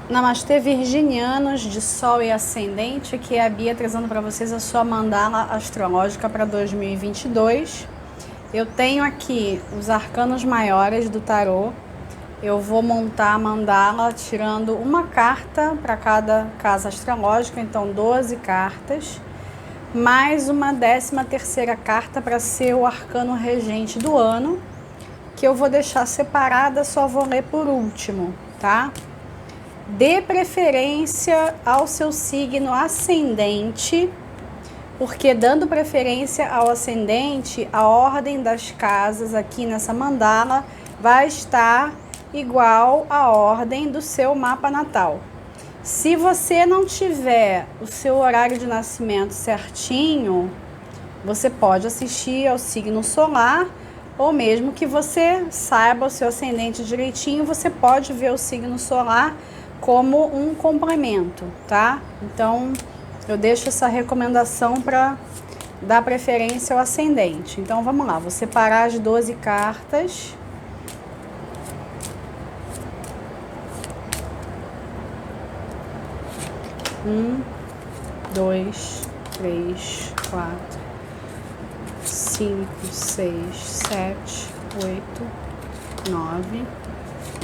Namastê, virginianos de Sol e Ascendente. Aqui é a Bia trazendo para vocês a sua mandala astrológica para 2022. Eu tenho aqui os arcanos maiores do tarô. Eu vou montar a mandala tirando uma carta para cada casa astrológica, então 12 cartas, mais uma 13ª carta para ser o arcano regente do ano, que eu vou deixar separada, só vou ler por último, tá? Dê preferência ao seu signo ascendente, porque dando preferência ao ascendente, a ordem das casas aqui nessa mandala vai estar igual à ordem do seu mapa natal. Se você não tiver o seu horário de nascimento certinho, você pode assistir ao signo solar, ou mesmo que você saiba o seu ascendente direitinho, você pode ver o signo solar como um complemento, tá? Então, eu deixo essa recomendação para dar preferência ao ascendente. Então, vamos lá, vou separar as 12 cartas. Um, 2, 3, 4, 5, 6, 7, 8, 9,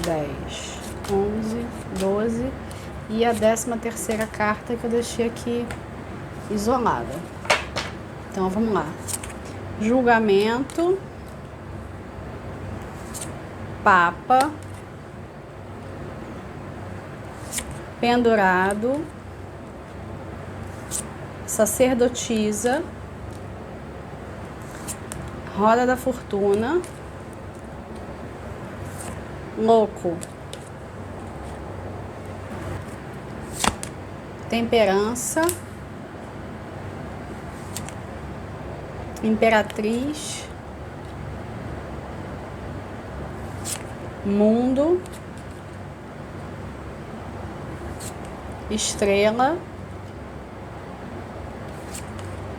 10, 11, 12 e a 13ª carta que eu deixei aqui isolada. Então vamos lá. Julgamento, Papa, Pendurado, Sacerdotisa, Roda da Fortuna, Louco, Temperança, Imperatriz, Mundo, Estrela,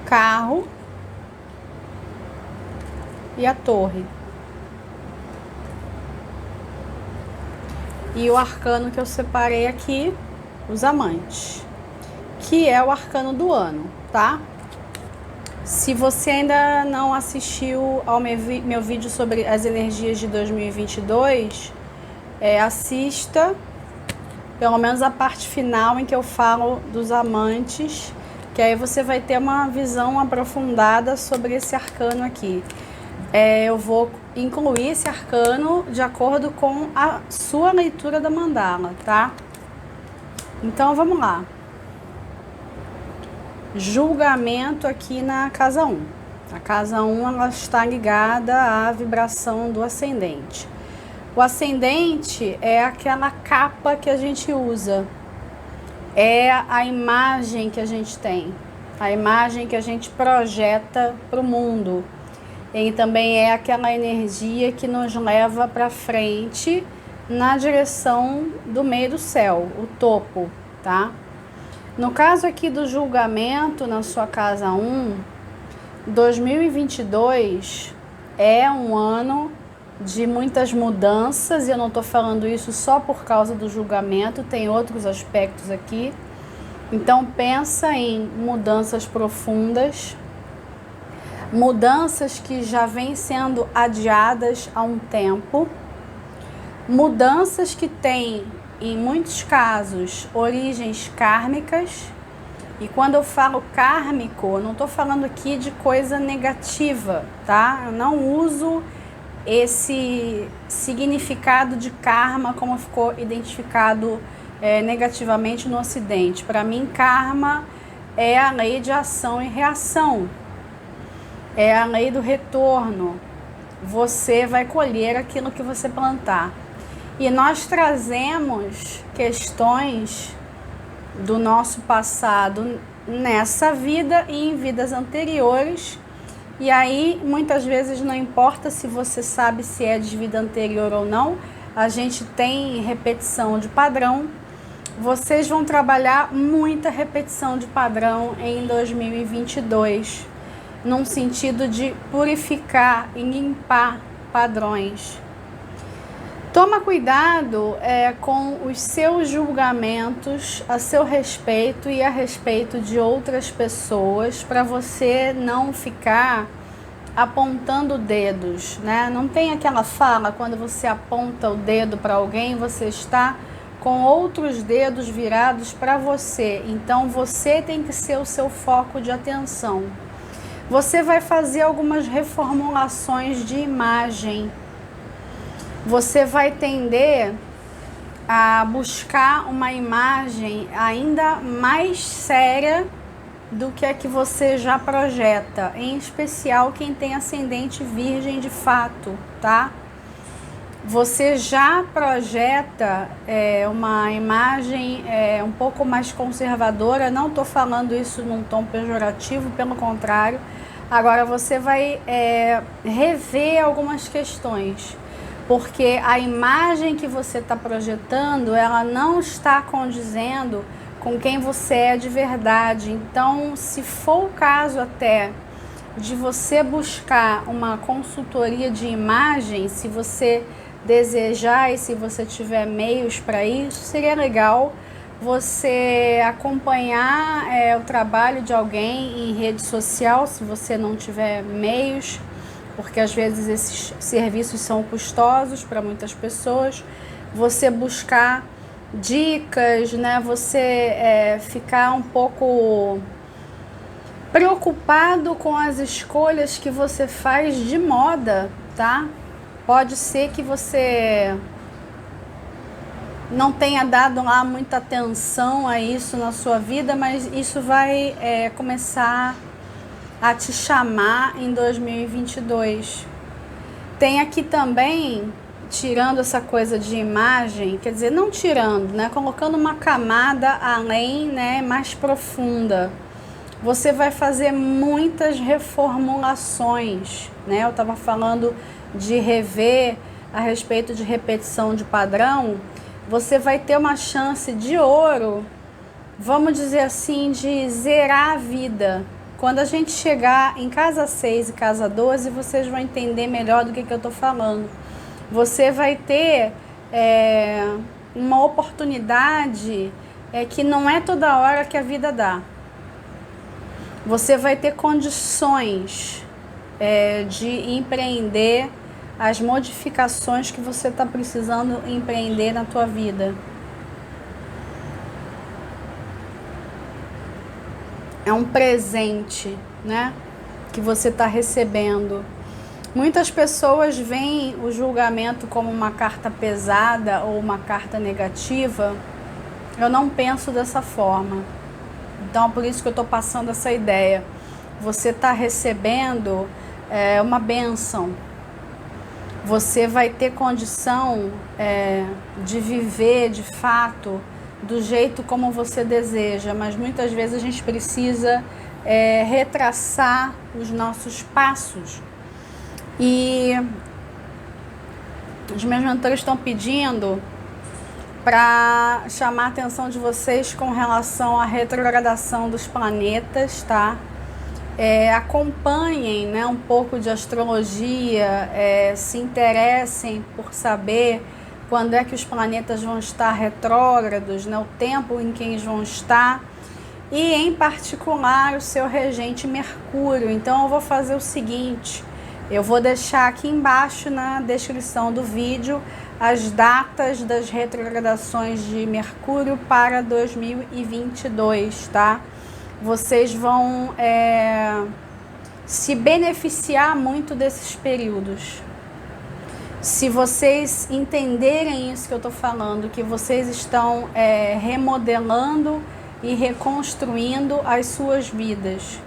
Carro e a Torre. E o arcano que eu separei aqui, os Amantes, que é o arcano do ano, tá? Se você ainda não assistiu ao meu vídeo sobre as energias de 2022, assista pelo menos a parte final em que eu falo dos Amantes, que aí você vai ter uma visão aprofundada sobre esse arcano aqui. Eu vou incluir esse arcano de acordo com a sua leitura da mandala, tá? Então vamos lá. Julgamento aqui na casa 1. A casa 1 ela está ligada à vibração do ascendente. O ascendente é aquela capa que a gente usa. É a imagem que a gente tem. A imagem que a gente projeta para o mundo. E também é aquela energia que nos leva para frente na direção do meio do céu, o topo, tá? No caso aqui do julgamento na sua casa 1, 2022 é um ano de muitas mudanças, e eu não estou falando isso só por causa do julgamento, tem outros aspectos aqui. Então pensa em mudanças profundas, mudanças que já vêm sendo adiadas há um tempo, mudanças que têm, em muitos casos, origens kármicas. E quando eu falo kármico, eu não estou falando aqui de coisa negativa, tá? Eu não uso esse significado de karma como ficou identificado negativamente no Ocidente. Para mim, karma é a lei de ação e reação. É a lei do retorno. Você vai colher aquilo que você plantar. E nós trazemos questões do nosso passado nessa vida e em vidas anteriores. E aí, muitas vezes, não importa se você sabe se é de vida anterior ou não, a gente tem repetição de padrão. Vocês vão trabalhar muita repetição de padrão em 2022, num sentido de purificar e limpar padrões. Toma cuidado com os seus julgamentos a seu respeito e a respeito de outras pessoas, para você não ficar apontando dedos, né? Não tem aquela fala, quando você aponta o dedo para alguém, você está com outros dedos virados para você. Então você tem que ser o seu foco de atenção. Você vai fazer algumas reformulações de imagem. Você vai tender a buscar uma imagem ainda mais séria do que a que você já projeta, em especial quem tem ascendente virgem de fato, tá? Você já projeta uma imagem um pouco mais conservadora, não estou falando isso num tom pejorativo, pelo contrário. Agora você vai rever algumas questões, porque a imagem que você está projetando, ela não está condizendo com quem você é de verdade. Então, se for o caso até de você buscar uma consultoria de imagem, se você desejar e se você tiver meios para isso, seria legal você acompanhar o trabalho de alguém em rede social, se você não tiver meios, porque às vezes esses serviços são custosos para muitas pessoas. Você buscar dicas, né? Você ficar um pouco preocupado com as escolhas que você faz de moda, tá? Pode ser que você não tenha dado lá muita atenção a isso na sua vida, mas isso vai começar a te chamar em 2022. Tem aqui também, tirando essa coisa de imagem, quer dizer, não tirando, né? Colocando uma camada além, né? Mais profunda. Você vai fazer muitas reformulações, né? Eu estava falando de rever a respeito de repetição de padrão. Você vai ter uma chance de ouro, vamos dizer assim, de zerar a vida. Quando a gente chegar em casa 6 e casa 12, vocês vão entender melhor do que eu estou falando. Você vai ter uma oportunidade que não é toda hora que a vida dá. Você vai ter condições de empreender as modificações que você está precisando empreender na tua vida. É um presente, né, que você está recebendo. Muitas pessoas veem o julgamento como uma carta pesada ou uma carta negativa. Eu não penso dessa forma. Então, por isso que eu estou passando essa ideia. Você está recebendo uma bênção. Você vai ter condição de viver, de fato, do jeito como você deseja, mas muitas vezes a gente precisa retraçar os nossos passos. E os meus mentores estão pedindo para chamar a atenção de vocês com relação à retrogradação dos planetas, tá? Acompanhem, né, um pouco de astrologia, se interessem por saber quando é que os planetas vão estar retrógrados, né, o tempo em que eles vão estar, e em particular o seu regente Mercúrio. Então eu vou fazer o seguinte, eu vou deixar aqui embaixo na descrição do vídeo as datas das retrogradações de Mercúrio para 2022, tá? Vocês vão se beneficiar muito desses períodos. Se vocês entenderem isso que eu estou falando, que vocês estão remodelando e reconstruindo as suas vidas.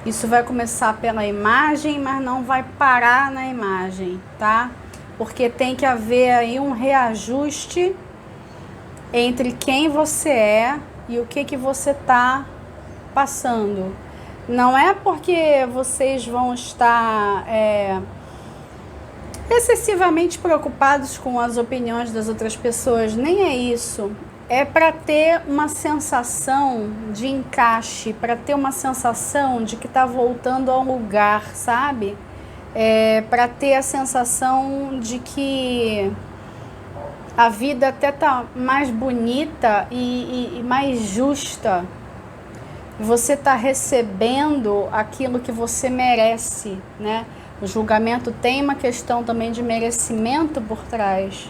Isso vai começar pela imagem, mas não vai parar na imagem, tá? Porque tem que haver aí um reajuste entre quem você é e o que você está passando. Não é porque vocês vão estar excessivamente preocupados com as opiniões das outras pessoas, nem é isso. É para ter uma sensação de encaixe, para ter uma sensação de que está voltando ao lugar, sabe? Para ter a sensação de que a vida até tá mais bonita e mais justa. Você está recebendo aquilo que você merece, né? O julgamento tem uma questão também de merecimento por trás,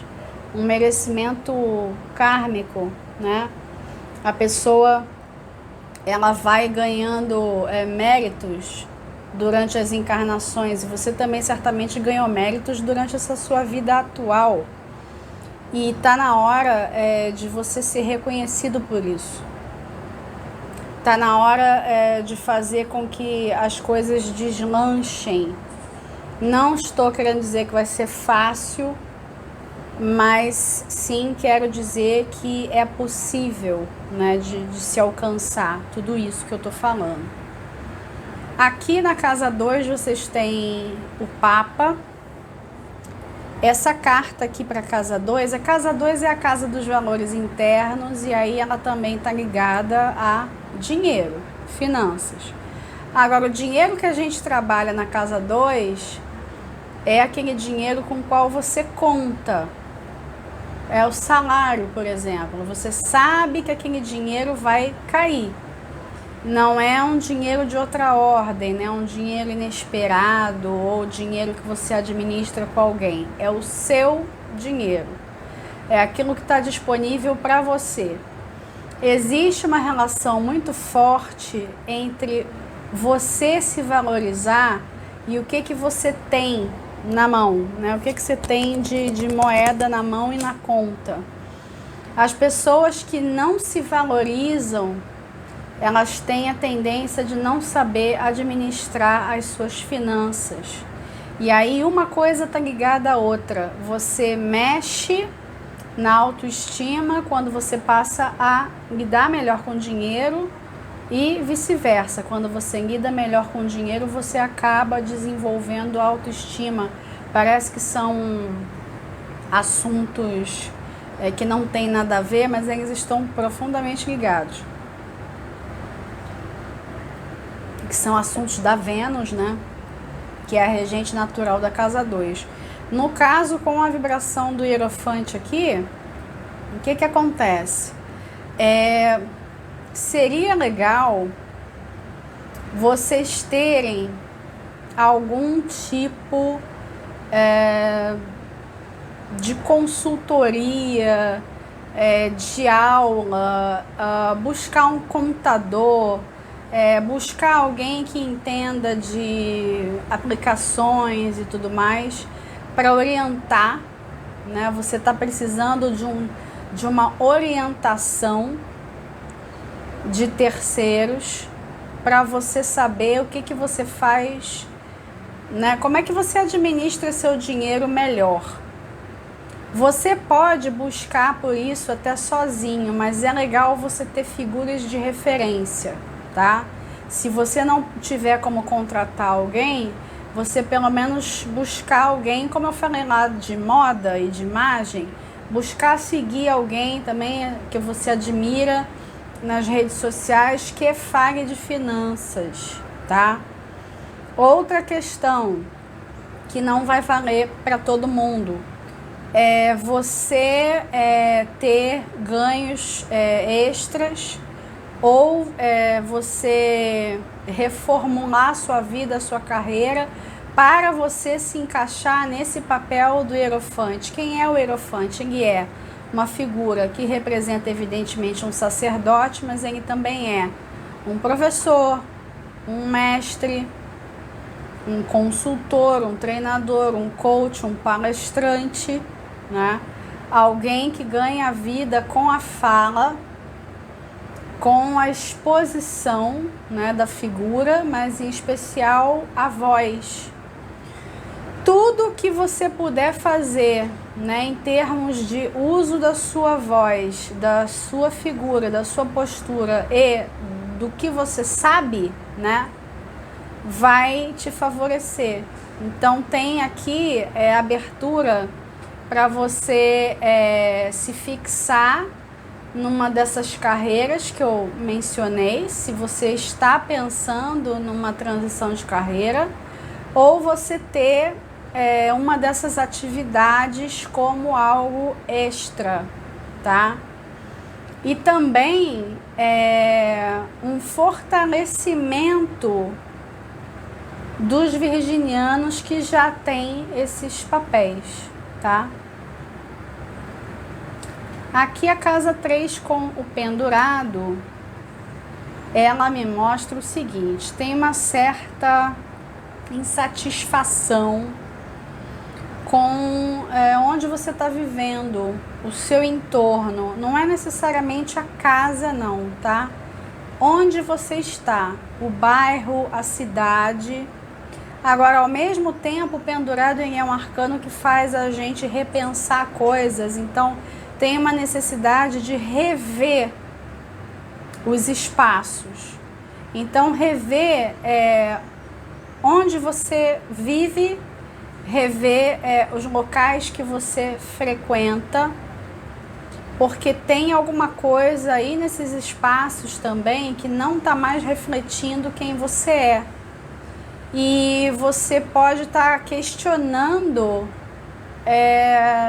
um merecimento kármico, né? A pessoa, ela vai ganhando méritos durante as encarnações, e você também certamente ganhou méritos durante essa sua vida atual. E tá na hora de você ser reconhecido por isso. Tá na hora de fazer com que as coisas deslanchem. Não estou querendo dizer que vai ser fácil, mas sim quero dizer que é possível, né, de se alcançar tudo isso que eu tô falando. Aqui na casa 2 vocês têm o Papa. Essa carta aqui para a casa 2 é a casa dos valores internos, e aí ela também está ligada a dinheiro, finanças. Agora, o dinheiro que a gente trabalha na casa 2 é aquele dinheiro com o qual você conta. É o salário, por exemplo. Você sabe que aquele dinheiro vai cair. Não é um dinheiro de outra ordem, né? Um dinheiro inesperado ou dinheiro que você administra com alguém. É o seu dinheiro. É aquilo que está disponível para você. Existe uma relação muito forte entre você se valorizar e o que você tem na mão, né? O que você tem de moeda na mão e na conta. As pessoas que não se valorizam, elas têm a tendência de não saber administrar as suas finanças. E aí uma coisa está ligada à outra. Você mexe na autoestima quando você passa a lidar melhor com dinheiro e vice-versa. Quando você lida melhor com dinheiro, você acaba desenvolvendo autoestima. Parece que são assuntos que não tem nada a ver, mas eles estão profundamente ligados. Que são assuntos da Vênus, né? Que é a regente natural da casa 2. No caso, com a vibração do Hierofante aqui, o que acontece? Seria legal vocês terem algum tipo de consultoria, de aula, buscar um contador, buscar alguém que entenda de aplicações e tudo mais para orientar, né? Você está precisando de uma orientação de terceiros para você saber o que você faz, né? Como é que você administra seu dinheiro melhor. Você pode buscar por isso até sozinho, mas é legal você ter figuras de referência, tá? Se você não tiver como contratar alguém, você pelo menos buscar alguém, como eu falei lá de moda e de imagem, buscar seguir alguém também que você admira nas redes sociais que fale de finanças, tá? Outra questão que não vai valer para todo mundo é você ter ganhos extras ou você reformular a sua vida, a sua carreira, para você se encaixar nesse papel do Hierofante. Quem é o Hierofante? Ele é uma figura que representa evidentemente um sacerdote, mas ele também é um professor, um mestre, um consultor, um treinador, um coach, um palestrante, né? Alguém que ganha a vida com a fala, com a exposição, né, da figura, mas em especial a voz. Tudo que você puder fazer, né, em termos de uso da sua voz, da sua figura, da sua postura e do que você sabe, né, vai te favorecer. Então tem aqui abertura para você se fixar numa dessas carreiras que eu mencionei, se você está pensando numa transição de carreira, ou você ter uma dessas atividades como algo extra, tá? E também um fortalecimento dos virginianos que já têm esses papéis, tá? Aqui a casa 3 com o pendurado, ela me mostra o seguinte: tem uma certa insatisfação com onde você está vivendo, o seu entorno. Não é necessariamente a casa não, tá? Onde você está, o bairro, a cidade. Agora, ao mesmo tempo, o pendurado é um arcano que faz a gente repensar coisas. Então, tem uma necessidade de rever os espaços. Então, rever onde você vive, rever os locais que você frequenta, porque tem alguma coisa aí nesses espaços também que não está mais refletindo quem você é. E você pode estar questionando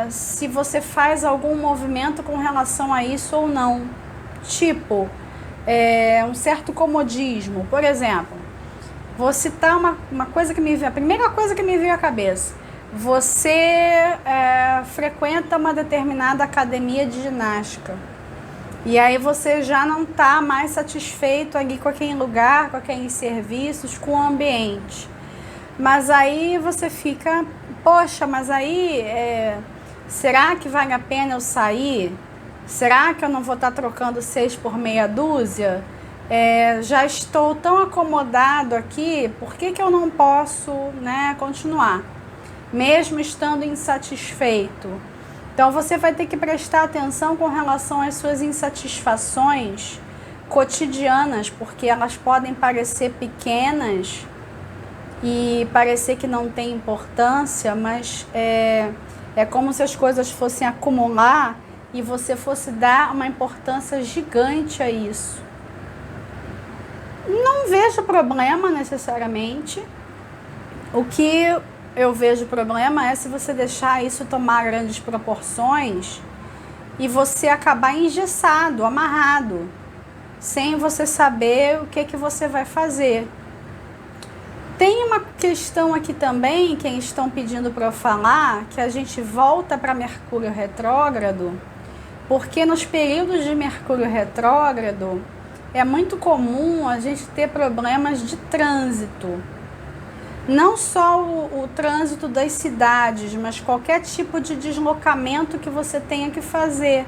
se você faz algum movimento com relação a isso ou não. Tipo, um certo comodismo. Por exemplo, vou citar uma coisa que me veio, a primeira coisa que me veio à cabeça. Você frequenta uma determinada academia de ginástica. E aí você já não está mais satisfeito ali com aquele lugar, com aqueles serviços, com o ambiente. Mas aí você fica, poxa, mas aí será que vale a pena eu sair? Será que eu não vou estar trocando 6 por meia dúzia? Já estou tão acomodado aqui, por que eu não posso, continuar? Mesmo estando insatisfeito. Então você vai ter que prestar atenção com relação às suas insatisfações cotidianas, porque elas podem parecer pequenas e parecer que não tem importância, mas é como se as coisas fossem acumular e você fosse dar uma importância gigante a isso. Não vejo problema necessariamente. O que eu vejo problema é se você deixar isso tomar grandes proporções e você acabar engessado, amarrado, sem você saber o que você vai fazer. Tem uma questão aqui também, que estão pedindo para eu falar, que a gente volta para Mercúrio retrógrado, porque nos períodos de Mercúrio retrógrado é muito comum a gente ter problemas de trânsito. Não só o trânsito das cidades, mas qualquer tipo de deslocamento que você tenha que fazer.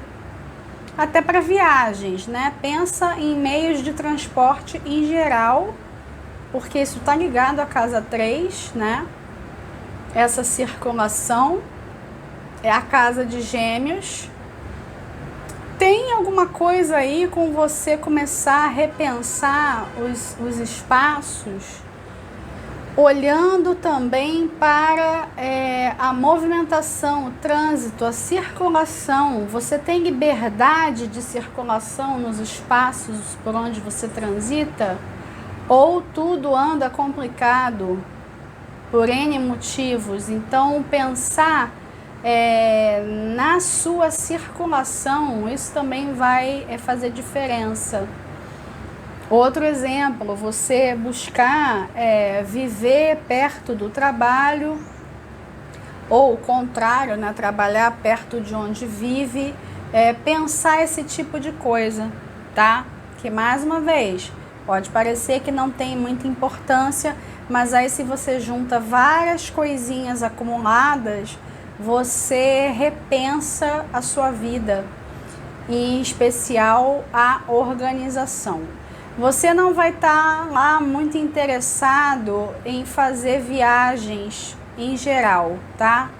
Até para viagens, Pensa em meios de transporte em geral, porque isso está ligado à casa 3, Essa circulação é a casa de Gêmeos. Tem alguma coisa aí com você começar a repensar os espaços, olhando também para a movimentação, o trânsito, a circulação. Você tem liberdade de circulação nos espaços por onde você transita? Ou tudo anda complicado por N motivos? Então, pensar na sua circulação, isso também vai fazer diferença. Outro exemplo, você buscar viver perto do trabalho, ou o contrário, trabalhar perto de onde vive, pensar esse tipo de coisa, tá? Que mais uma vez, pode parecer que não tem muita importância, mas aí se você junta várias coisinhas acumuladas, você repensa a sua vida, em especial a organização. Você não vai estar lá muito interessado em fazer viagens em geral, tá?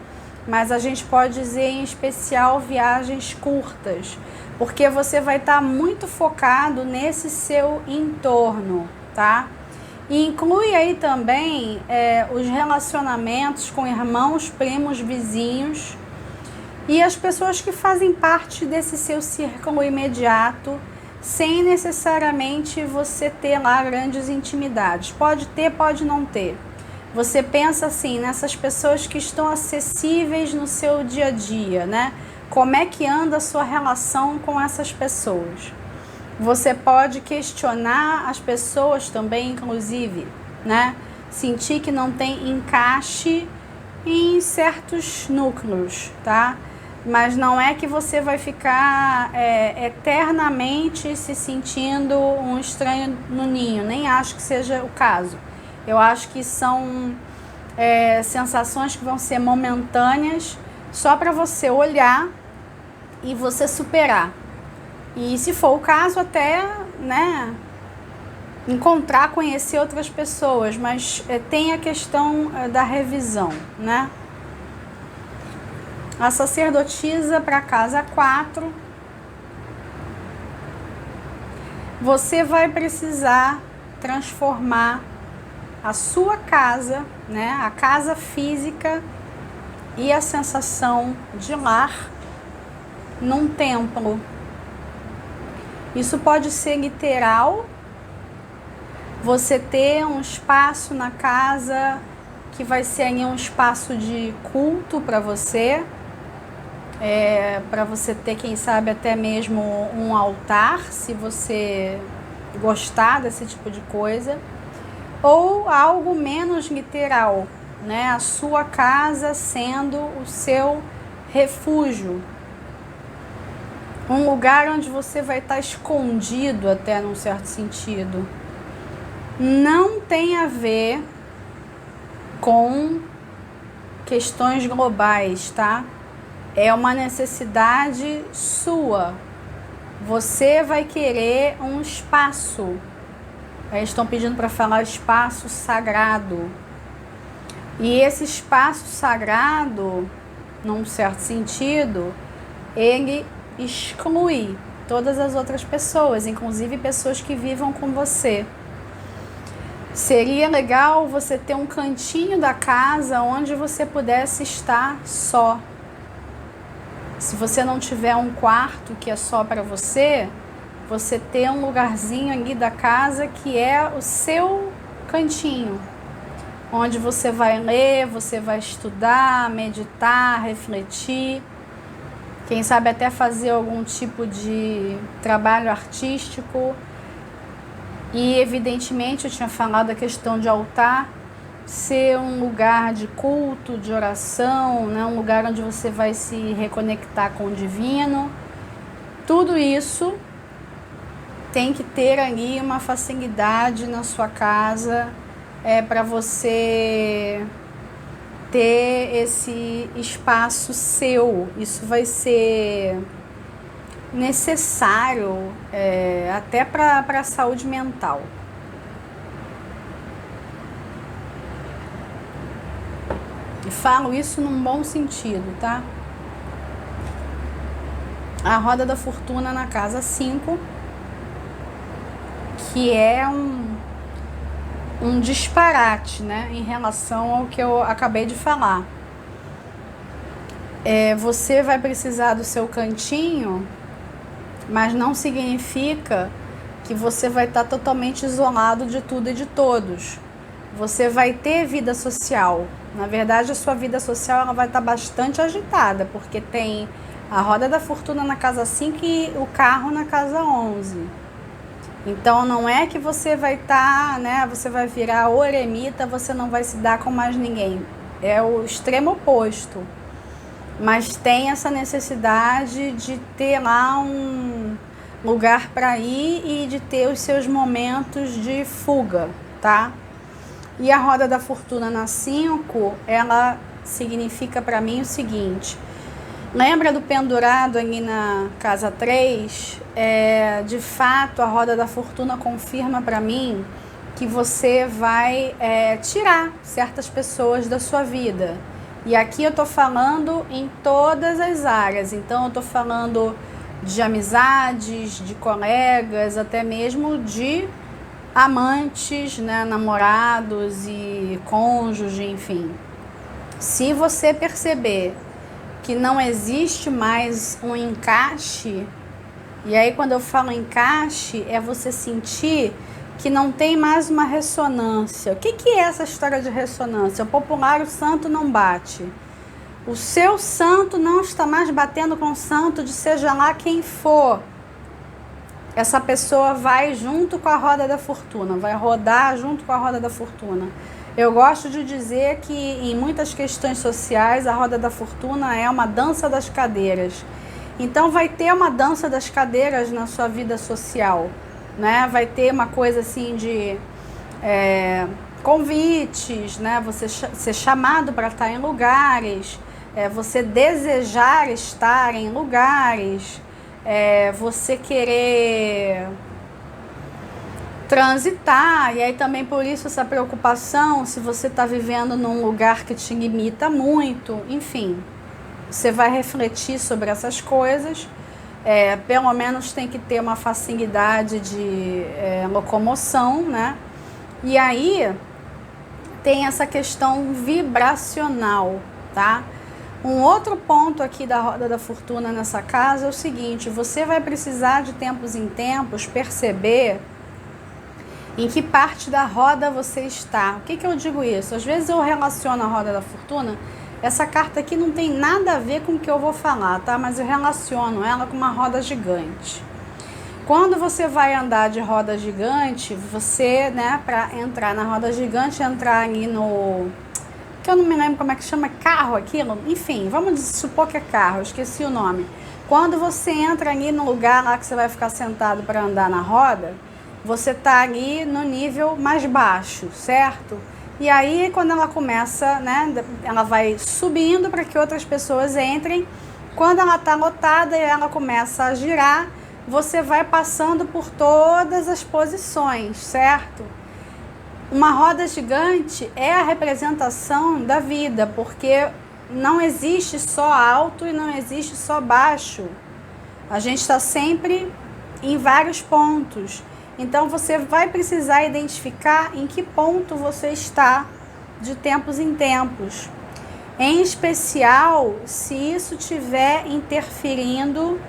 Mas a gente pode dizer em especial viagens curtas, porque você vai estar muito focado nesse seu entorno, tá? E inclui aí também os relacionamentos com irmãos, primos, vizinhos e as pessoas que fazem parte desse seu círculo imediato, sem necessariamente você ter lá grandes intimidades. Pode ter, pode não ter, Você pensa assim, nessas pessoas que estão acessíveis no seu dia a dia, né? Como é que anda a sua relação com essas pessoas? Você pode questionar as pessoas também, inclusive, né? Sentir que não tem encaixe em certos núcleos, tá? Mas não é que você vai ficar eternamente se sentindo um estranho no ninho. Nem acho que seja o caso. Eu acho que são sensações que vão ser momentâneas, só para você olhar e você superar. E se for o caso, até, né, encontrar, conhecer outras pessoas, mas tem a questão da revisão, né? A sacerdotisa para casa 4. Você vai precisar transformar a sua casa, né, a casa física e a sensação de lar num templo. Isso pode ser literal, você ter um espaço na casa que vai ser aí um espaço de culto para você ter, quem sabe, até mesmo um altar, se você gostar desse tipo de coisa, ou algo menos literal, né? A sua casa sendo o seu refúgio. Um lugar onde você vai estar escondido até num certo sentido. Não tem a ver com questões globais, tá? É uma necessidade sua. Você vai querer um espaço. Eles estão pedindo para falar espaço sagrado. E esse espaço sagrado, num certo sentido, ele exclui todas as outras pessoas, inclusive pessoas que vivam com você. Seria legal você ter um cantinho da casa onde você pudesse estar só. Se você não tiver um quarto que é só para você, você ter um lugarzinho ali da casa que é o seu cantinho, onde você vai ler, você vai estudar, meditar, refletir. Quem sabe até fazer algum tipo de trabalho artístico. E evidentemente eu tinha falado a questão de altar ser um lugar de culto, de oração, né? Um lugar onde você vai se reconectar com o divino. Tudo isso tem que ter ali uma facilidade na sua casa para você ter esse espaço seu. Isso vai ser necessário até para a saúde mental. E falo isso num bom sentido, tá? A roda da fortuna na casa 5, que é um disparate, né, em relação ao que eu acabei de falar. Você vai precisar do seu cantinho, mas não significa que você vai estar totalmente isolado de tudo e de todos. Você vai ter vida social. Na verdade, a sua vida social ela vai estar bastante agitada, porque tem a roda da fortuna na casa 5 e o carro na casa 11. Então, não é que você vai estar, né, você vai virar o eremita, você não vai se dar com mais ninguém. É o extremo oposto. Mas tem essa necessidade de ter lá um lugar para ir e de ter os seus momentos de fuga, tá? E a roda da fortuna na 5, ela significa para mim o seguinte: lembra do pendurado ali na casa 3? De fato, a roda da fortuna confirma para mim que você vai tirar certas pessoas da sua vida. E aqui eu tô falando em todas as áreas. Então, eu tô falando de amizades, de colegas, até mesmo de amantes, né, namorados e cônjuge, enfim. Se você perceber que não existe mais um encaixe, e aí quando eu falo encaixe, é você sentir que não tem mais uma ressonância. O que é essa história de ressonância? O popular, o santo não bate. O seu santo não está mais batendo com o santo de seja lá quem for. Essa pessoa vai junto com a roda da fortuna, vai rodar junto com a roda da fortuna. Eu gosto de dizer que em muitas questões sociais a roda da fortuna é uma dança das cadeiras. Então vai ter uma dança das cadeiras na sua vida social, né? Vai ter uma coisa assim de convites, né? Você ser chamado para estar em lugares, você desejar estar em lugares, você querer transitar, e aí também por isso essa preocupação se você está vivendo num lugar que te limita muito, enfim, você vai refletir sobre essas coisas, pelo menos tem que ter uma facilidade de locomoção, né? E aí tem essa questão vibracional, tá? Um outro ponto aqui da roda da fortuna nessa casa é o seguinte: você vai precisar de tempos em tempos perceber em que parte da roda você está. O que eu digo isso? Às vezes eu relaciono a roda da fortuna, essa carta aqui não tem nada a ver com o que eu vou falar, tá? Mas eu relaciono ela com uma roda gigante. Quando você vai andar de roda gigante, você, né, para entrar na roda gigante, entrar ali no... que eu não me lembro como é que chama, carro aquilo, enfim, vamos supor que é carro, eu esqueci o nome. Quando você entra ali no lugar lá que você vai ficar sentado para andar na roda, você tá ali no nível mais baixo, certo? E aí quando ela começa, né, ela vai subindo para que outras pessoas entrem. Quando ela tá lotada e ela começa a girar, você vai passando por todas as posições, certo? Uma roda gigante é a representação da vida, porque não existe só alto e não existe só baixo. A gente está sempre em vários pontos. Então você vai precisar identificar em que ponto você está de tempos em tempos. Em especial, se isso estiver interferindo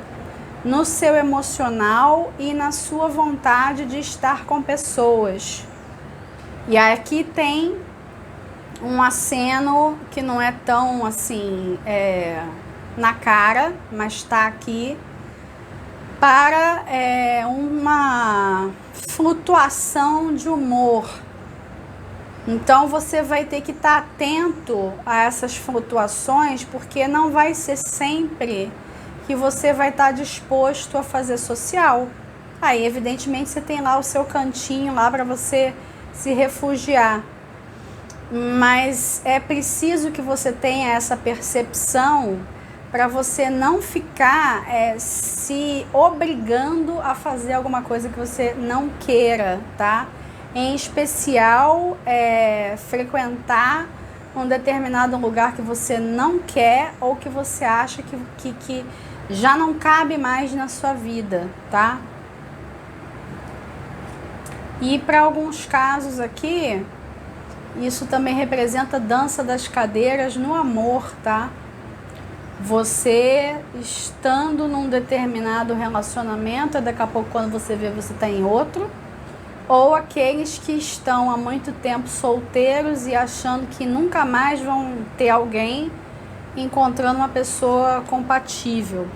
no seu emocional e na sua vontade de estar com pessoas. E aqui tem um aceno que não é tão assim na cara, mas está aqui para uma flutuação de humor. Então você vai ter que estar atento a essas flutuações, porque não vai ser sempre que você vai estar disposto a fazer social. Aí evidentemente você tem lá o seu cantinho lá para você se refugiar. Mas é preciso que você tenha essa percepção para você não ficar se obrigando a fazer alguma coisa que você não queira, tá? Em especial, frequentar um determinado lugar que você não quer ou que você acha que já não cabe mais na sua vida, tá? E para alguns casos aqui, isso também representa dança das cadeiras no amor, tá? Você estando num determinado relacionamento, daqui a pouco quando você vê você está em outro, ou aqueles que estão há muito tempo solteiros e achando que nunca mais vão ter alguém, encontrando uma pessoa compatível.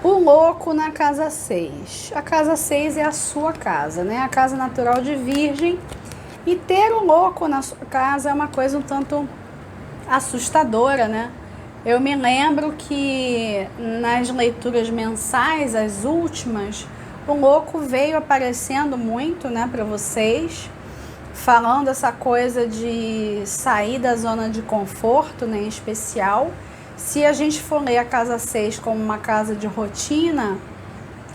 O louco na casa 6. A casa 6 é a sua casa, né? A casa natural de Virgem. E ter o louco na sua casa é uma coisa um tanto assustadora, né? Eu me lembro que nas leituras mensais, as últimas, o louco veio aparecendo muito, né, para vocês, falando essa coisa de sair da zona de conforto, né, em especial. Se a gente for ler a casa 6 como uma casa de rotina,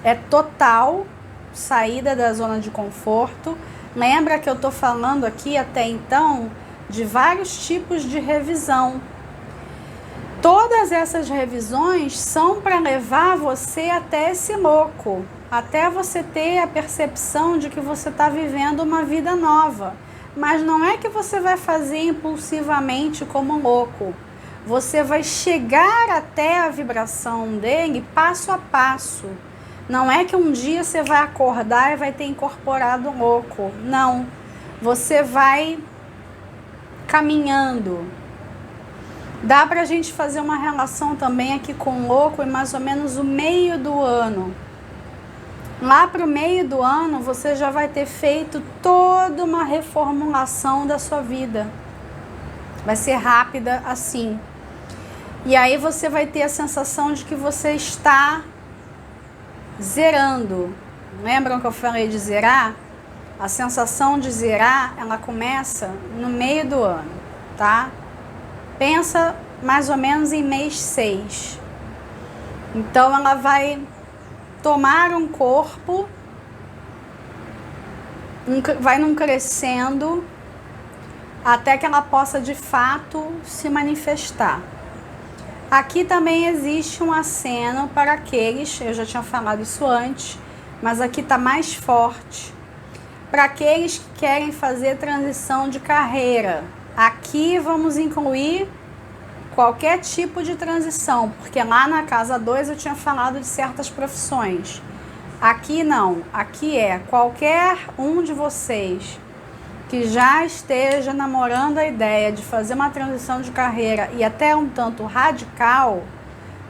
é total saída da zona de conforto. Lembra que eu tô falando aqui até então de vários tipos de revisão. Todas essas revisões são para levar você até esse louco, até você ter a percepção de que você está vivendo uma vida nova. Mas não é que você vai fazer impulsivamente como louco. Você vai chegar até a vibração dele passo a passo. Não é que um dia você vai acordar e vai ter incorporado um oco. Não. Você vai caminhando. Dá pra gente fazer uma relação também aqui com o oco em mais ou menos o meio do ano. Lá pro meio do ano, você já vai ter feito toda uma reformulação da sua vida. Vai ser rápida assim. E aí você vai ter a sensação de que você está zerando. Lembram que eu falei de zerar? A sensação de zerar, ela começa no meio do ano, tá? Pensa mais ou menos em mês 6. Então ela vai tomar um corpo, vai num crescendo, até que ela possa de fato se manifestar. Aqui também existe um aceno para aqueles, eu já tinha falado isso antes, mas aqui está mais forte, para aqueles que querem fazer transição de carreira. Aqui vamos incluir qualquer tipo de transição, porque lá na casa 2 eu tinha falado de certas profissões. Aqui não, aqui é qualquer um de vocês que já esteja namorando a ideia de fazer uma transição de carreira e até um tanto radical,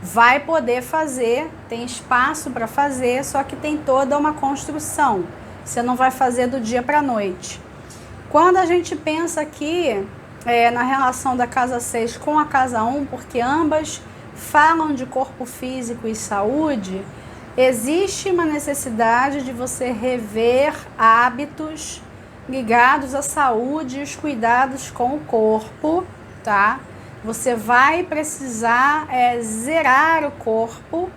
vai poder fazer, tem espaço para fazer, só que tem toda uma construção. Você não vai fazer do dia para a noite. Quando a gente pensa aqui na relação da casa 6 com a casa 1, porque ambas falam de corpo físico e saúde, existe uma necessidade de você rever hábitos ligados à saúde e os cuidados com o corpo, tá? Você vai precisar zerar o corpo,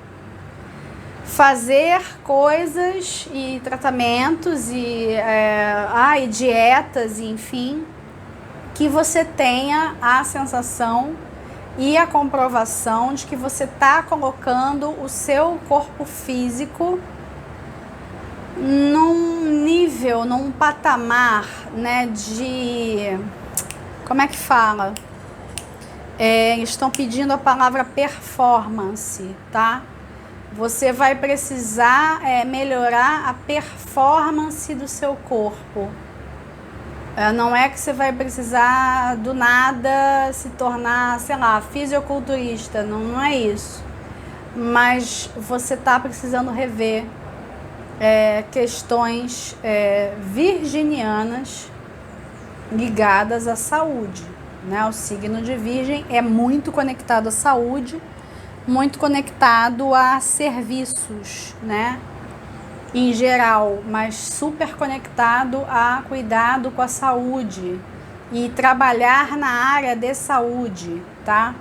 fazer coisas e tratamentos e dietas, enfim, que você tenha a sensação e a comprovação de que você está colocando o seu corpo físico num nível, num patamar, né, de... Como é que fala? Estão pedindo a palavra performance, tá? Você vai precisar melhorar a performance do seu corpo. Não é que você vai precisar do nada se tornar, sei lá, fisiculturista, não é isso. Mas você está precisando rever questões virginianas ligadas à saúde, né? O signo de Virgem é muito conectado à saúde, muito conectado a serviços, né? Em geral, mas super conectado a cuidado com a saúde e trabalhar na área de saúde, tá?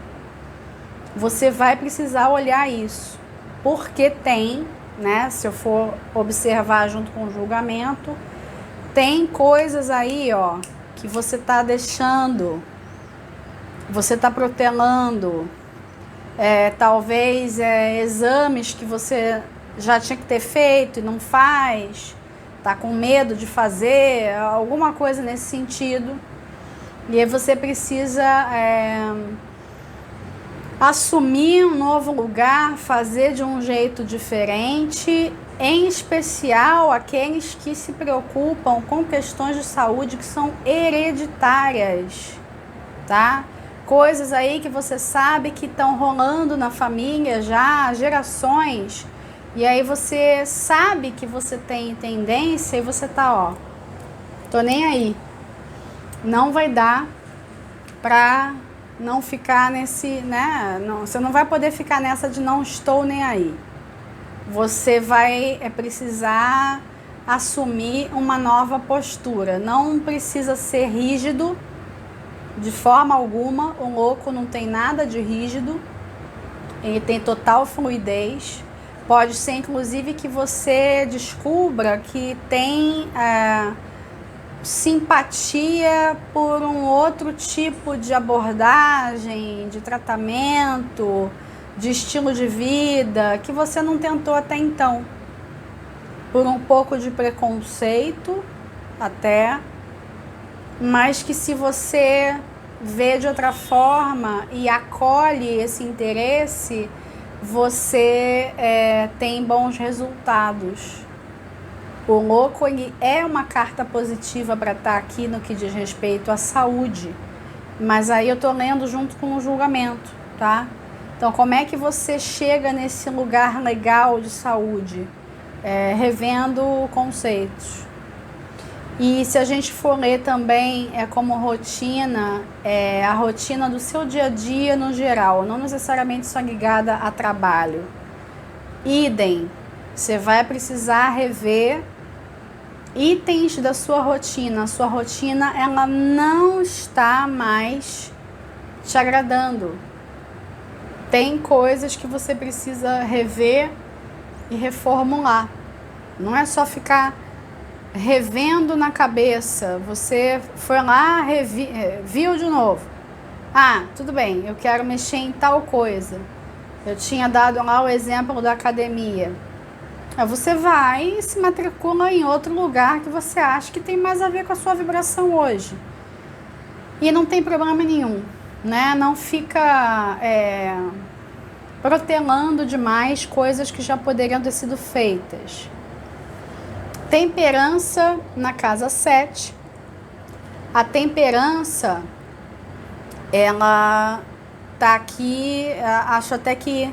Você vai precisar olhar isso, porque tem, né? Se eu for observar junto com o julgamento, tem coisas aí, ó, que você tá deixando, você tá protelando, talvez exames que você já tinha que ter feito e não faz, tá com medo de fazer, alguma coisa nesse sentido. E aí você precisa assumir um novo lugar, fazer de um jeito diferente, em especial aqueles que se preocupam com questões de saúde que são hereditárias, tá? Coisas aí que você sabe que estão rolando na família já há gerações. E aí você sabe que você tem tendência e você tá, ó, tô nem aí. Não vai dar pra não ficar nesse, né? Não, você não vai poder ficar nessa de não estou nem aí. Você vai precisar assumir uma nova postura. Não precisa ser rígido de forma alguma. O louco não tem nada de rígido. Ele tem total fluidez. Pode ser, inclusive, que você descubra que tem simpatia por um outro tipo de abordagem, de tratamento, de estilo de vida, que você não tentou até então. Por um pouco de preconceito, até, mas que se você vê de outra forma e acolhe esse interesse, você tem bons resultados. O louco, ele é uma carta positiva para estar aqui no que diz respeito à saúde, mas aí eu tô lendo junto com o julgamento, tá? Então, como é que você chega nesse lugar legal de saúde? Revendo conceitos. E se a gente for ler também como rotina, a rotina do seu dia a dia no geral, não necessariamente só ligada a trabalho. Idem, você vai precisar rever itens da sua rotina. A sua rotina, ela não está mais te agradando. Tem coisas que você precisa rever e reformular. Não é só ficar revendo na cabeça. Você foi lá, viu de novo. Ah, tudo bem, eu quero mexer em tal coisa. Eu tinha dado lá o exemplo da academia. Aí você vai e se matricula em outro lugar que você acha que tem mais a ver com a sua vibração hoje. E não tem problema nenhum, né? Não fica protelando demais coisas que já poderiam ter sido feitas. Temperança na casa 7. A temperança, ela tá aqui, acho até que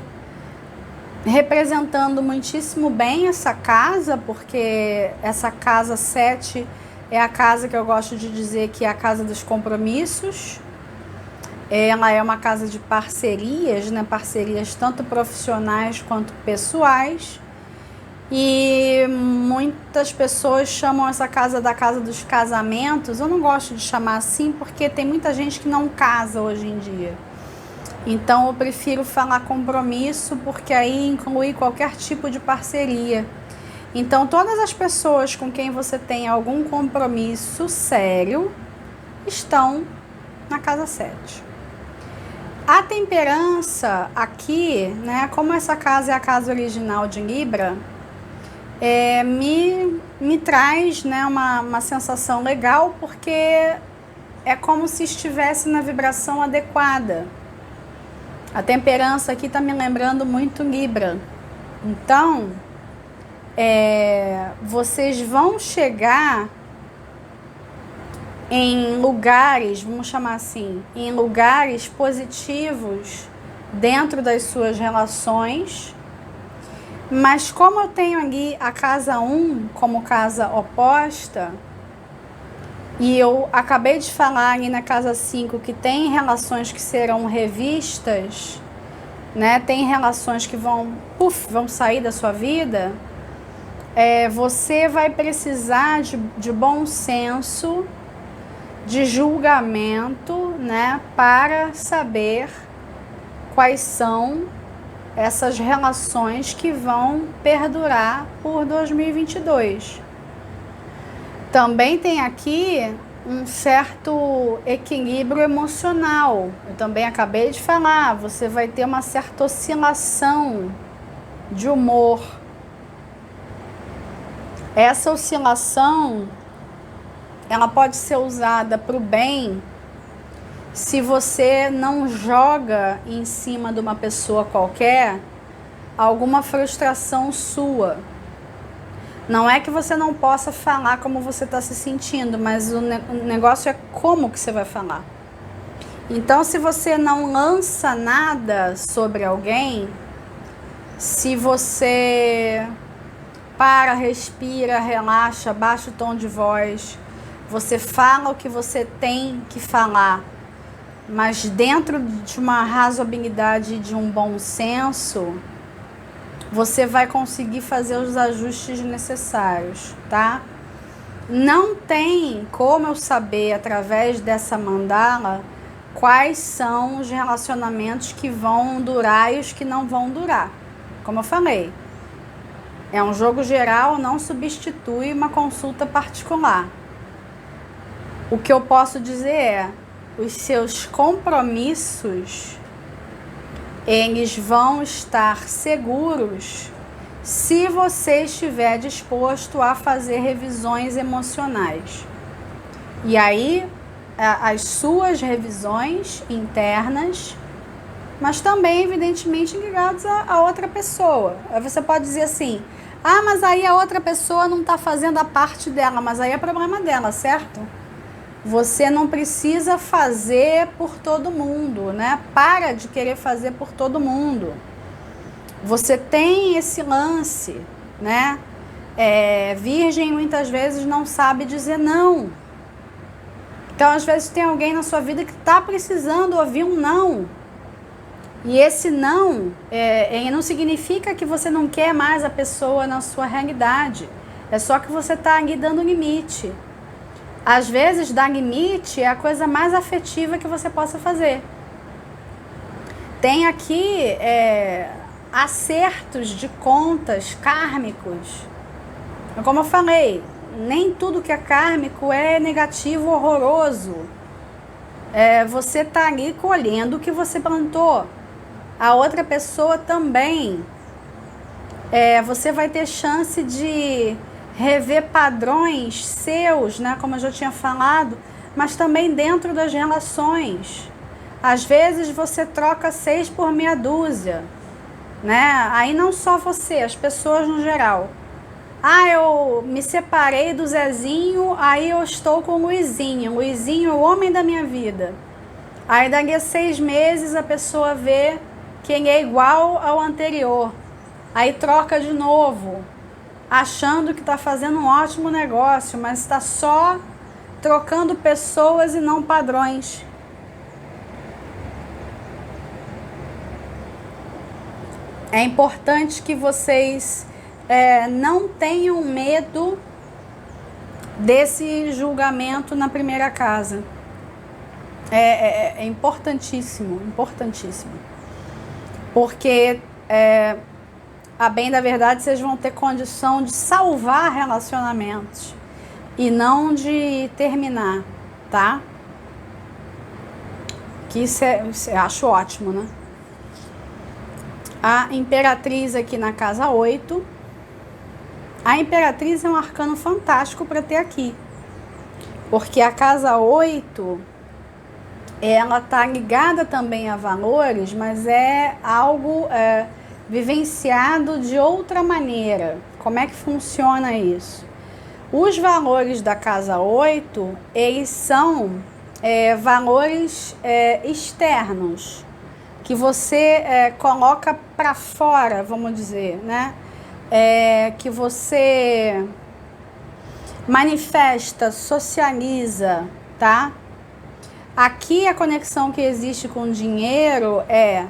representando muitíssimo bem essa casa, porque essa casa 7 é a casa que eu gosto de dizer que é a casa dos compromissos. Ela é uma casa de parcerias, né? Parcerias tanto profissionais quanto pessoais. E muitas pessoas chamam essa casa da casa dos casamentos. Eu não gosto de chamar assim porque tem muita gente que não casa hoje em dia. Então eu prefiro falar compromisso porque aí inclui qualquer tipo de parceria. Então todas as pessoas com quem você tem algum compromisso sério estão na casa 7. A temperança aqui, né, como essa casa é a casa original de Libra, me traz, né, uma sensação legal, porque é como se estivesse na vibração adequada. A temperança aqui está me lembrando muito Libra. Então, vocês vão chegar em lugares, vamos chamar assim, em lugares positivos dentro das suas relações. Mas como eu tenho ali a casa 1 como casa oposta, e eu acabei de falar ali na casa 5 que tem relações que serão revistas, né? Tem relações que vão sair da sua vida, você vai precisar de bom senso, de julgamento, né? Para saber quais são essas relações que vão perdurar por 2022. Também tem aqui um certo equilíbrio emocional. Eu também acabei de falar, você vai ter uma certa oscilação de humor. Essa oscilação, ela pode ser usada para o bem se você não joga em cima de uma pessoa qualquer alguma frustração sua. Não é que você não possa falar como você está se sentindo, mas o negócio é como que você vai falar. Então, se você não lança nada sobre alguém, se você para, respira, relaxa, baixa o tom de voz, você fala o que você tem que falar, mas dentro de uma razoabilidade, de um bom senso, você vai conseguir fazer os ajustes necessários, tá? Não tem como eu saber, através dessa mandala, quais são os relacionamentos que vão durar e os que não vão durar. Como eu falei, é um jogo geral, não substitui uma consulta particular. O que eu posso dizer é, os seus compromissos, eles vão estar seguros se você estiver disposto a fazer revisões emocionais. E aí, as suas revisões internas mas também, evidentemente, ligados a outra pessoa. Aí você pode dizer assim, ah, mas aí a outra pessoa não está fazendo a parte dela, mas aí é problema dela, certo? Você não precisa fazer por todo mundo, né? Para de querer fazer por todo mundo. Você tem esse lance, né? Virgem muitas vezes não sabe dizer não. Então, às vezes, tem alguém na sua vida que está precisando ouvir um não. E esse não não significa que você não quer mais a pessoa na sua realidade. É só que você está ali dando limite. Às vezes, dar limite é a coisa mais afetiva que você possa fazer. Tem aqui acertos de contas kármicos. Como eu falei, nem tudo que é kármico é negativo, horroroso. Você está ali colhendo o que você plantou. A outra pessoa também. Você vai ter chance de rever padrões seus, né, como eu já tinha falado, mas também dentro das relações. Às vezes você troca 6 por meia dúzia, né? Aí não só você, as pessoas no geral. Ah, eu me separei do Zezinho, aí eu estou com o Luizinho. O Luizinho é o homem da minha vida. Aí daqui a 6 meses a pessoa vê que ele é igual ao anterior. Aí troca de novo, achando que está fazendo um ótimo negócio, mas está só trocando pessoas e não padrões. É importante que vocês não tenham medo desse julgamento na primeira casa. É importantíssimo, importantíssimo. Porque, a bem da verdade, vocês vão ter condição de salvar relacionamentos e não de terminar, tá? Que isso eu acho ótimo, né? A Imperatriz aqui na casa 8. A Imperatriz é um arcano fantástico para ter aqui. Porque a casa 8, ela tá ligada também a valores, mas é algo vivenciado de outra maneira. Como é que funciona isso? Os valores da casa 8, eles são valores externos, que você coloca para fora, vamos dizer, né? Que você manifesta, socializa, tá? Aqui a conexão que existe com dinheiro é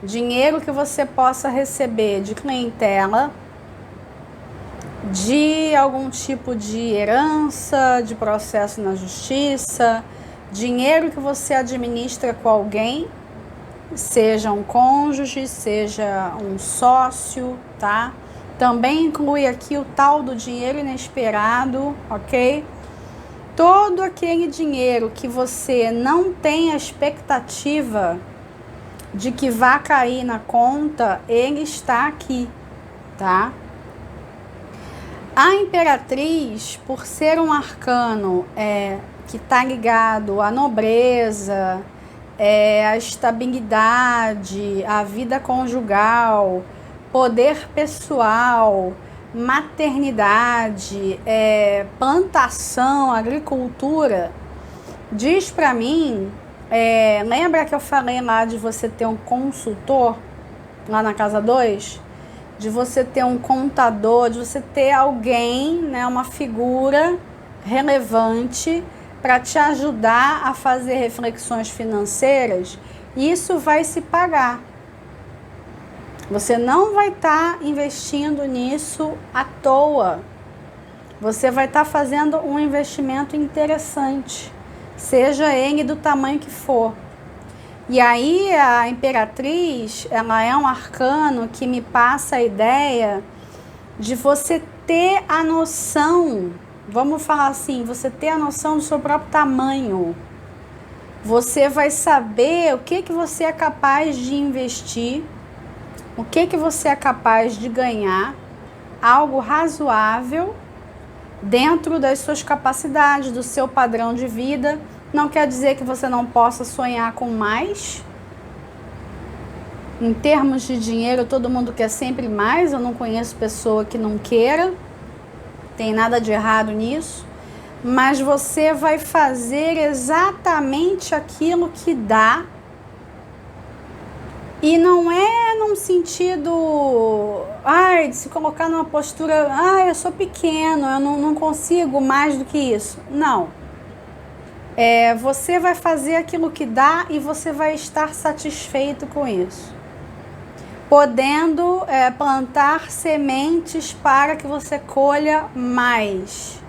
dinheiro que você possa receber de clientela, de algum tipo de herança, de processo na justiça, dinheiro que você administra com alguém, seja um cônjuge, seja um sócio, tá? Também inclui aqui o tal do dinheiro inesperado, ok? Todo aquele dinheiro que você não tem a expectativa de que vá cair na conta, ele está aqui, tá? A Imperatriz, por ser um arcano que está ligado à nobreza, à estabilidade, à vida conjugal, poder pessoal, maternidade, plantação, agricultura, diz para mim, lembra que eu falei lá de você ter um consultor, lá na casa 2? De você ter um contador, de você ter alguém, né, uma figura relevante para te ajudar a fazer reflexões financeiras. Isso vai se pagar. Você não vai estar investindo nisso à toa. Você vai estar fazendo um investimento interessante, seja ele do tamanho que for. E aí a Imperatriz, ela é um arcano que me passa a ideia de você ter a noção, vamos falar assim, você ter a noção do seu próprio tamanho. Você vai saber o que você é capaz de investir, o que você é capaz de ganhar, algo razoável dentro das suas capacidades, do seu padrão de vida. Não quer dizer que você não possa sonhar com mais, Em termos de dinheiro, todo mundo quer sempre mais. Eu não conheço pessoa que não queira. Tem nada de errado nisso. Mas você vai fazer exatamente aquilo que dá. E não é num sentido, de se colocar numa postura, eu sou pequeno, eu não consigo mais do que isso. Não. Você vai fazer aquilo que dá e você vai estar satisfeito com isso. Podendo plantar sementes para que você colha mais.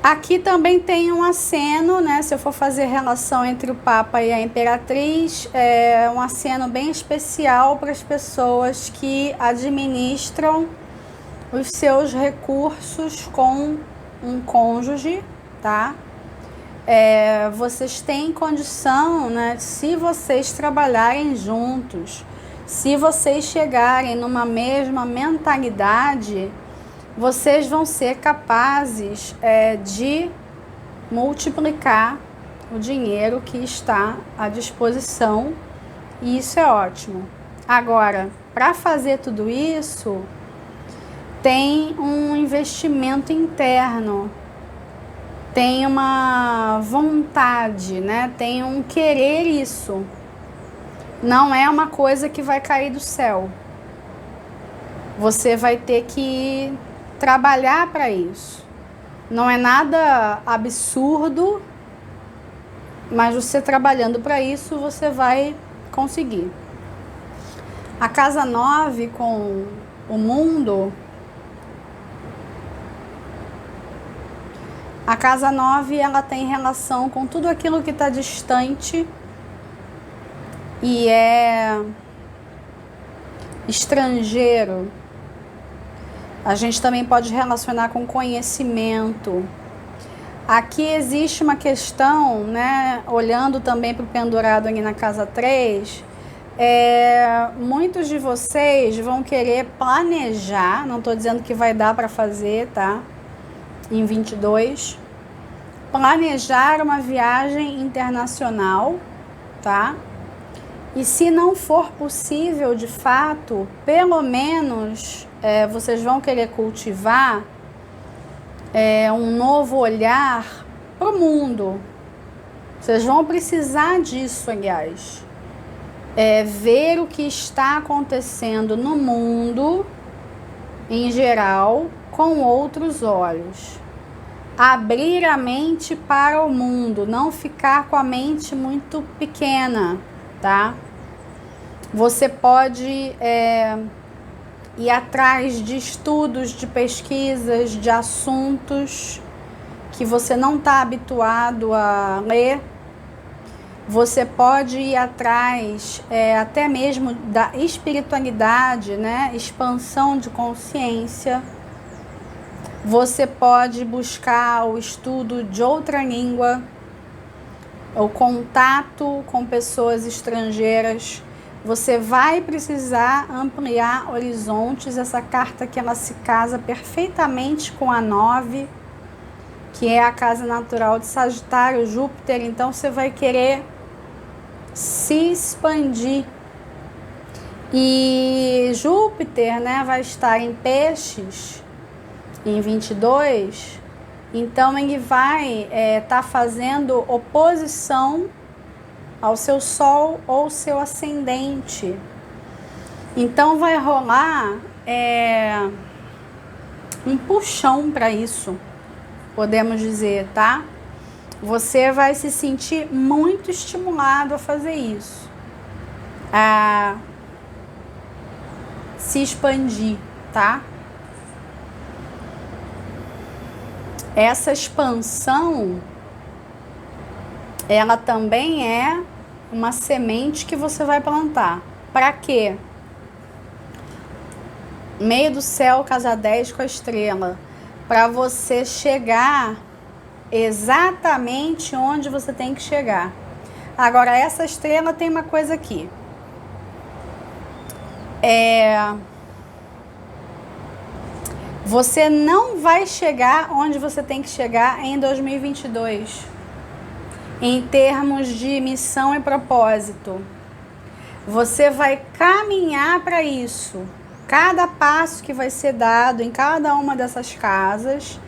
Aqui também tem um aceno, né? Se eu for fazer relação entre o Papa e a Imperatriz, é um aceno bem especial para as pessoas que administram os seus recursos com um cônjuge, tá? Vocês têm condição, né? Se vocês trabalharem juntos, se vocês chegarem numa mesma mentalidade, vocês vão ser capazes de multiplicar o dinheiro que está à disposição, e isso é ótimo. Agora, para fazer tudo isso, tem um investimento interno, tem uma vontade, né? Tem um querer isso. Não é uma coisa que vai cair do céu. Você vai ter que trabalhar para isso. Não é nada absurdo, mas você trabalhando para isso, você vai conseguir. A casa 9 com o mundo. A casa 9, ela tem relação com tudo aquilo que está distante e é estrangeiro. A gente também pode relacionar com conhecimento. Aqui existe uma questão, né? Olhando também para o pendurado aqui na casa 3, muitos de vocês vão querer planejar, não estou dizendo que vai dar para fazer, tá? Em 22, planejar uma viagem internacional, tá? E se não for possível de fato, pelo menos vocês vão querer cultivar um novo olhar para o mundo. Vocês vão precisar disso, aliás. Ver o que está acontecendo no mundo, em geral, com outros olhos. Abrir a mente para o mundo, não ficar com a mente muito pequena, tá? Você pode ir atrás de estudos, de pesquisas, de assuntos que você não está habituado a ler. Você pode ir atrás até mesmo da espiritualidade, né? Expansão de consciência. Você pode buscar o estudo de outra língua, o contato com pessoas estrangeiras. Você vai precisar ampliar horizontes. Essa carta aqui, ela se casa perfeitamente com a 9, que é a casa natural de Sagitário, Júpiter. Então, você vai querer se expandir. E Júpiter, né, vai estar em Peixes em 22. Então, ele vai estar fazendo oposição ao seu Sol ou seu ascendente. Então, vai rolar um puxão para isso, podemos dizer, tá? Você vai se sentir muito estimulado a fazer isso, a se expandir, tá? Essa expansão, ela também é uma semente que você vai plantar. Para quê? Meio do céu, casa 10 com a estrela. Para você chegar exatamente onde você tem que chegar. Agora, essa estrela tem uma coisa aqui. Você não vai chegar onde você tem que chegar em 2022, em termos de missão e propósito. Você vai caminhar para isso. Cada passo que vai ser dado em cada uma dessas casas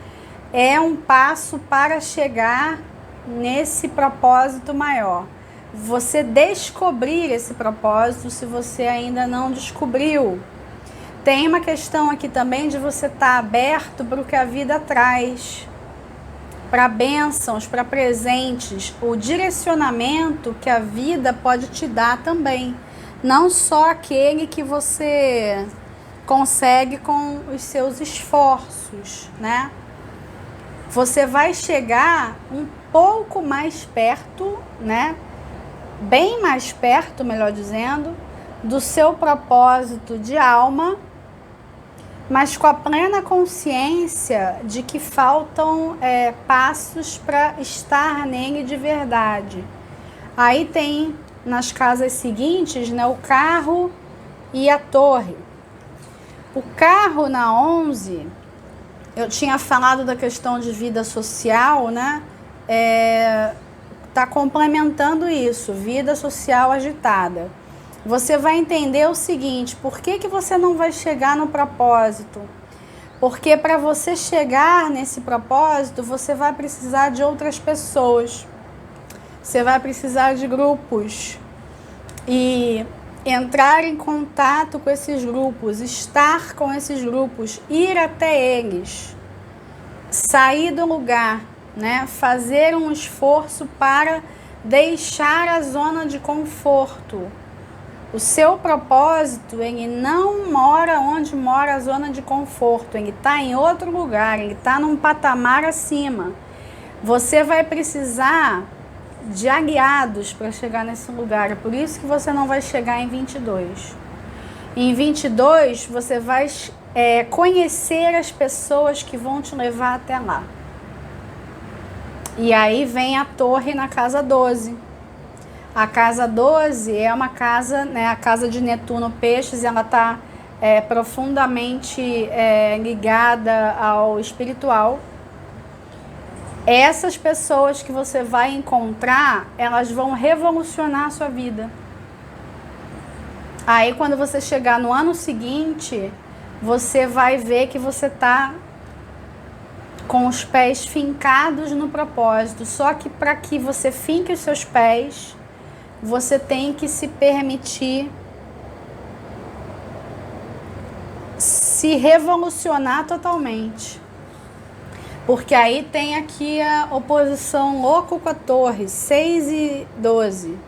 é um passo para chegar nesse propósito maior. Você descobrir esse propósito se você ainda não descobriu. Tem uma questão aqui também de você estar aberto para o que a vida traz, para bênçãos, para presentes, o direcionamento que a vida pode te dar também. Não só aquele que você consegue com os seus esforços, né? Você vai chegar um pouco mais perto, né? Bem mais perto, melhor dizendo, do seu propósito de alma, mas com a plena consciência de que faltam passos para estar nele de verdade. Aí tem nas casas seguintes, né, o carro e a torre. O carro na 11, eu tinha falado da questão de vida social, né? Tá complementando isso, vida social agitada. Você vai entender o seguinte, por que você não vai chegar no propósito? Porque para você chegar nesse propósito, você vai precisar de outras pessoas. Você vai precisar de grupos. E entrar em contato com esses grupos, estar com esses grupos, ir até eles, sair do lugar, né? Fazer um esforço para deixar a zona de conforto. O seu propósito, ele não mora onde mora a zona de conforto, ele está em outro lugar, ele está num patamar acima. Você vai precisar de aliados para chegar nesse lugar, é por isso que você não vai chegar em 22. Em 22, você vai conhecer as pessoas que vão te levar até lá. E aí vem a torre na casa 12. A casa 12 é uma casa, né, a casa de Netuno Peixes, ela está profundamente ligada ao espiritual. Essas pessoas que você vai encontrar, elas vão revolucionar a sua vida. Aí quando você chegar no ano seguinte, você vai ver que você está com os pés fincados no propósito. Só que para que você finque os seus pés, você tem que se permitir se revolucionar totalmente. Porque aí tem aqui a oposição louco com a torre, 6 e 12.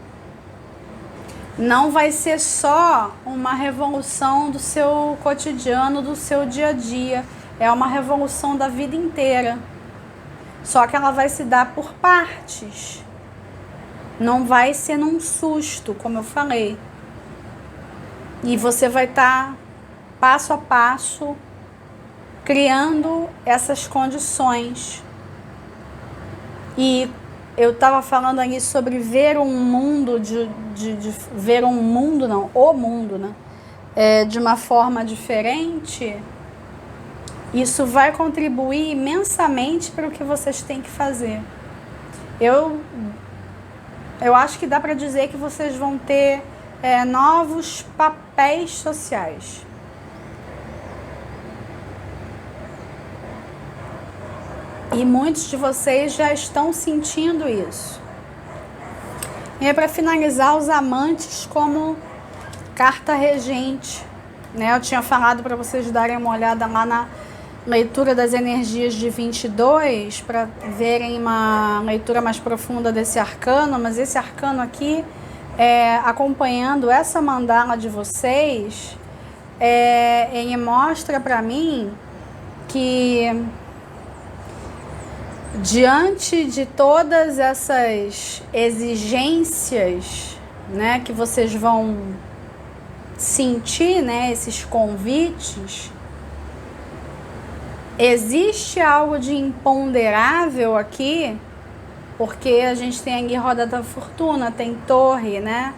Não vai ser só uma revolução do seu cotidiano, do seu dia a dia. É uma revolução da vida inteira. Só que ela vai se dar por partes. Não vai ser num susto, como eu falei. E você vai estar passo a passo criando essas condições. E eu estava falando ali sobre ver um mundo, ver um mundo, não, o mundo, né? De uma forma diferente. Isso vai contribuir imensamente para o que vocês têm que fazer. Eu acho que dá para dizer que vocês vão ter novos papéis sociais. E muitos de vocês já estão sentindo isso. E para finalizar, os amantes como carta regente, né? Eu tinha falado para vocês darem uma olhada lá na leitura das energias de 22, para verem uma leitura mais profunda desse arcano, mas esse arcano aqui, acompanhando essa mandala de vocês, ele mostra para mim que diante de todas essas exigências, né, que vocês vão sentir, né, esses convites, existe algo de imponderável aqui, porque a gente tem aqui roda da fortuna, tem torre, né,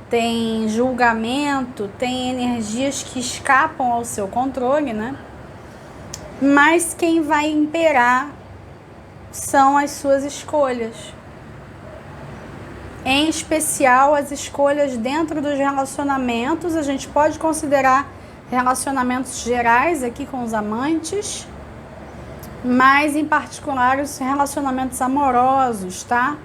tem julgamento, tem energias que escapam ao seu controle, né, mas quem vai imperar são as suas escolhas. Em especial as escolhas dentro dos relacionamentos. A gente pode considerar relacionamentos gerais aqui com os amantes, mas em particular os relacionamentos amorosos, tá?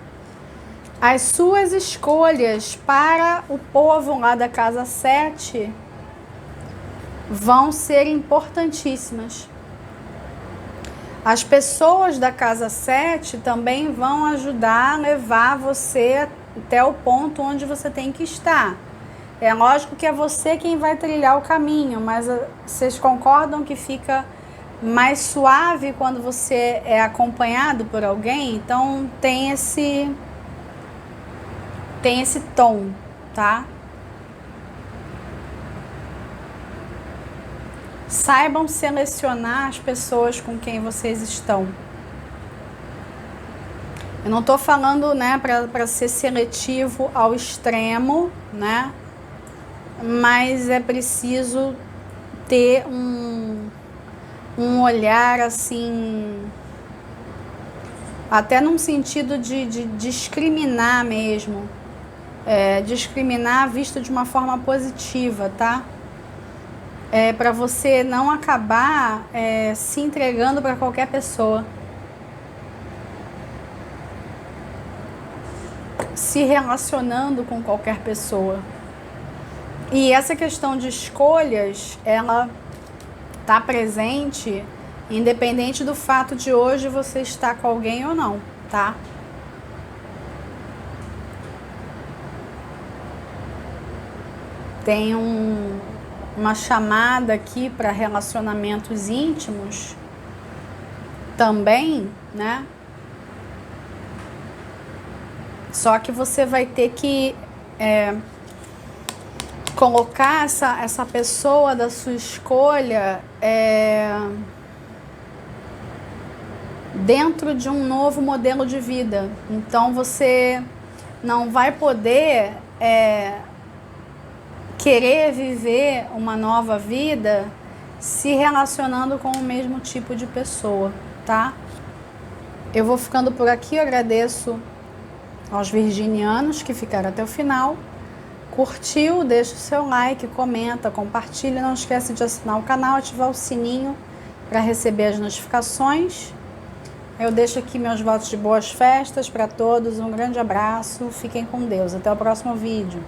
As suas escolhas para o povo lá da casa 7 vão ser importantíssimas. As pessoas da casa 7 também vão ajudar a levar você até o ponto onde você tem que estar. É lógico que é você quem vai trilhar o caminho, mas vocês concordam que fica mais suave quando você é acompanhado por alguém? Então tem esse tom, tá? Saibam selecionar as pessoas com quem vocês estão. Eu não estou falando, né, para ser seletivo ao extremo, né? Mas é preciso ter um olhar assim, até num sentido de discriminar mesmo. Discriminar visto de uma forma positiva, tá? Para você não acabar se entregando para qualquer pessoa. Se relacionando com qualquer pessoa. E essa questão de escolhas, ela está presente independente do fato de hoje você estar com alguém ou não, tá? Tem uma chamada aqui para relacionamentos íntimos também, né? Só que você vai ter que colocar essa pessoa da sua escolha dentro de um novo modelo de vida. Então você não vai poder querer viver uma nova vida se relacionando com o mesmo tipo de pessoa, tá? Eu vou ficando por aqui, eu agradeço aos virginianos que ficaram até o final. Curtiu? Deixa o seu like, comenta, compartilha. Não esquece de assinar o canal, ativar o sininho para receber as notificações. Eu deixo aqui meus votos de boas festas para todos. Um grande abraço. Fiquem com Deus. Até o próximo vídeo.